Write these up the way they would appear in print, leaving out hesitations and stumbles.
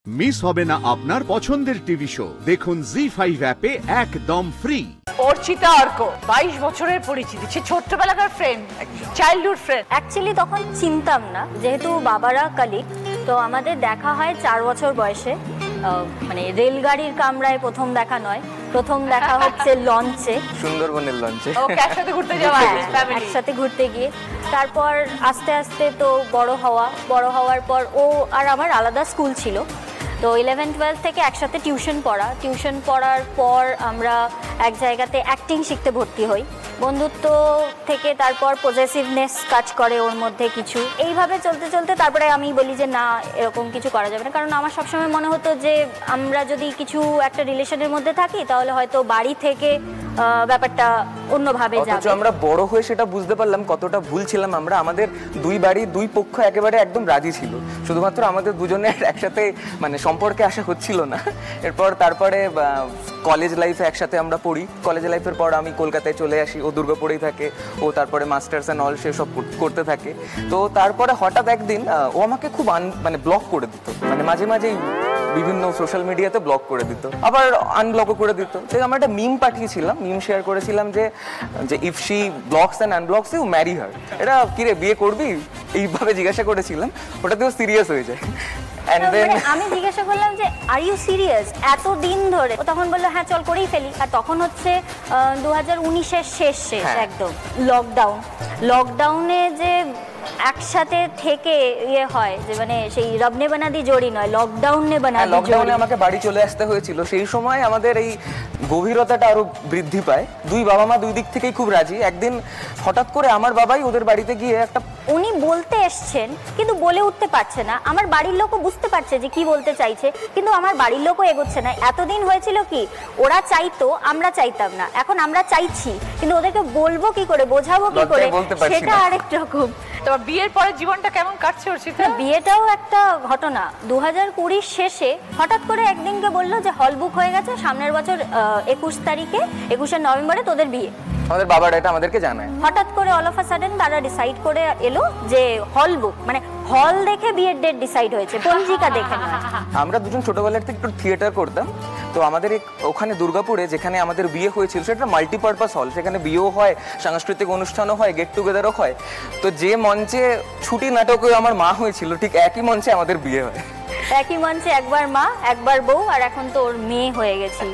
Miss হবে না আপনার পছন্দের টিভি শো, দেখুন জি5 অ্যাপে একদম ফ্রি। অর্চিতা অর্ক 22 বছরের পরিচিতি, সে ছোট্টবেলাকার ফ্রেন্ড, চাইল্ডহুড ফ্রেন্ড। অ্যাকচুয়ালি তখন চিনতাম না, যেহেতু বাবারা কালিগ, তো আমাদের দেখা হয় 4 বছর বয়সে। মানে রেলগাড়ির কামরায় প্রথম দেখা নয়, প্রথম দেখা হচ্ছে লঞ্চে, সুন্দরবনের লঞ্চে। ওকে একসাথে ঘুরতে যাওয়া, একসাথে ঘুরতে গিয়ে। তারপর আস্তে আস্তে তো বড় হওয়ার পর ও আর আমার আলাদা স্কুল ছিল, তো 11-12 থেকে একসাথে টিউশন পড়ার পর আমরা এক জায়গাতে অ্যাক্টিং শিখতে ভর্তি হই। বন্ধুত্ব থেকে তারপর পজেসিভনেস কাজ করে ওর মধ্যে কিছু, এইভাবে চলতে চলতে তারপরে আমি বলি যে না, এরকম কিছু করা যাবে না। কারণ আমার সবসময় মনে হতো যে আমরা যদি কিছু একটা রিলেশনের মধ্যে থাকি তাহলে হয়তো বাড়ি থেকে ব্যাপারটা অন্যভাবে যাবে। আমরা বড় হয়ে সেটা বুঝতে পারলাম কতটা ভুল ছিলাম আমরা। আমাদের দুই বাড়ি দুই পক্ষ একেবারে একদম রাজি ছিল, শুধুমাত্র আমাদের দুজনের একসাথে মানে সম্পর্কে আসা হচ্ছিল না। তারপরে কলেজ লাইফে একসাথে আমরা পড়ি। কলেজ লাইফের পর আমি কলকাতায় চলে আসি, ও দুর্গাপুরেই থাকে, ও তারপরে মাস্টার্স অ্যান্ড অল সে সব করতে থাকে। তো তারপরে হঠাৎ একদিন ও আমাকে খুব মানে ব্লক করে দিত, মানে মাঝে মাঝেই বিভিন্ন সোশ্যাল মিডিয়াতে ব্লক করে দিত, আবার আনব্লকও করে দিত। তো আমরা একটা মিম পাঠিয়েছিলাম, মিম শেয়ার করেছিলাম যে if she blocks and unblocks you marry her. এটা কিরে বিয়ে করবি এইভাবে জিজ্ঞাসা করেছিলাম, ওটাতেও সিরিয়াস হয়ে যায়। আমি জিজ্ঞাসা করলাম যে আর ইউ সিরিয়াস, এত দিন ধরে? ও তখন বললো হ্যাঁ চল করেই ফেলি। আর তখন হচ্ছে 2019-এর শেষ একদম লকডাউনে যে একসাথে থেকে ইয়ে হয় যে মানে সেই রবনে বানাদি জোড়ি নয়, লকডাউনে লকডাউনে আমাকে বাড়ি চলে আসতে হয়েছিল। সেই সময় আমাদের এই গভীরতাটা আরো বৃদ্ধি পায়। দুই বাবা মা দুই দিক থেকেই খুব রাজি। একদিন হঠাৎ করে আমার বাবাই ওদের বাড়িতে গিয়ে একটা, উনি বলতে এসছেন কিন্তু বলে উঠতে পারছে না। আমার বাড়ির লোকও বুঝতে পারছে যে কি বলতে চাইছে, কিন্তু আমার বাড়ির লোকও এগোচ্ছে না। এতদিন হয়েছিল কি, ওরা চাইতো, আমরা চাইতাম না। এখন আমরা চাইছি, কিন্তু ওদেরকে বলবো কি করে, বোঝাবো কি করে, সেটা আরেক রকম। তোমার বিয়ের পরে জীবনটা কেমন কাটছে অর্চিতা? বিয়েটাও একটা ঘটনা। 2020 শেষে হঠাৎ করে একদিনকে বললো যে হল বুক হয়ে গেছে, সামনের বছর 21 নভেম্বরে তোদের বিয়ে। আমাদের বাবারা এটা আমাদেরকে জানায়। হঠাৎ করে অল অফ আ সাডেন তারা ডিসাইড করে এলো যে হল বুক, মানে হল দেখে বিয়ের ডেট ডিসাইড হয়েছে, পঞ্জিকা দেখে না। আমরা দুজন ছোটবেলার থেকে একটু থিয়েটার করতাম, তো আমাদের ওখানে দুর্গাপুরে যেখানে আমাদের বিয়ে হয়েছিল সেটা মাল্টিপারপাস হল, সেখানে বিয়েও হয়, সাংস্কৃতিক অনুষ্ঠানও হয়, গেট টুগেদারও হয়। তো যে মঞ্চে ছুটি নাটকেও আমার মা হয়েছিল, ঠিক একই মঞ্চে আমাদের বিয়ে হয়। একই মঞ্চে একবার মা একবার বউ, আর এখন তো ওর মেয়ে হয়ে গেছি।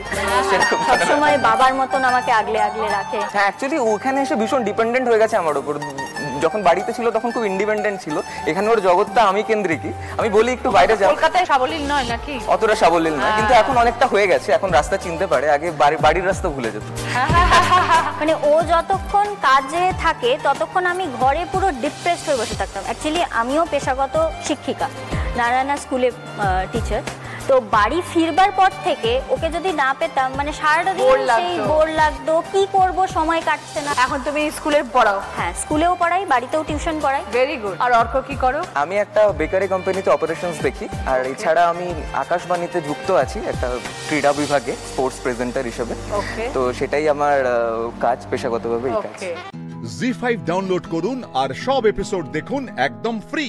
সবসময় বাবার মতন আমাকে আগলে আগলে রাখে। হ্যাঁ, অ্যাকচুয়ালি ওখানে এসে ভীষণ ডিপেন্ডেন্ট হয়ে গেছে আমার উপর। যখন বাড়িতে ছিল তখন খুব ইন্ডিপেন্ডেন্ট ছিল, এখানে ওর জগৎটা আমি কেন্দ্রিকই। আমি বলি একটু বাইরে যাও। কলকাতায় সাবলীল নয় নাকি? অতটা সাবলীল নয়, কিন্তু এখন অনেকটা হয়ে গেছে, এখন রাস্তা চিনতে পারে, আগে বাড়ির রাস্তা ভুলে যেত। মানে ও যতক্ষণ কাজে থাকে ততক্ষণ আমি ঘরে পুরো ডিপ্রেসড হয়ে বসে থাকতাম। অ্যাকচুয়ালি আমিও পেশাগত শিক্ষিকা, নারায়ণা স্কুলে টিচার। তো বাড়ি ফিরবার পর থেকে ওকে যদি না পেতাম, মানে সারাটা দিন বোর লাগতো, কি করব, সময় কাটছে না। এখন তুমি স্কুলে পড়াও? হ্যাঁ, স্কুলেও পড়াই, বাড়িতেও টিউশন পড়াই। Very good. আর অর্ক কি করো? আমি একটা বেকারি কোম্পানিতে অপারেশনস দেখি, আর এছাড়া আমি আকাশবাণীতে যুক্ত আছি একটা ক্রীড়া বিভাগে, স্পোর্টস প্রেজেন্টার হিসেবে। তো সেটাই আমার কাজ, পেশাগতভাবে এই কাজ। জি5 ডাউনলোড করুন আর সব এপিসোড দেখুন একদম ফ্রি।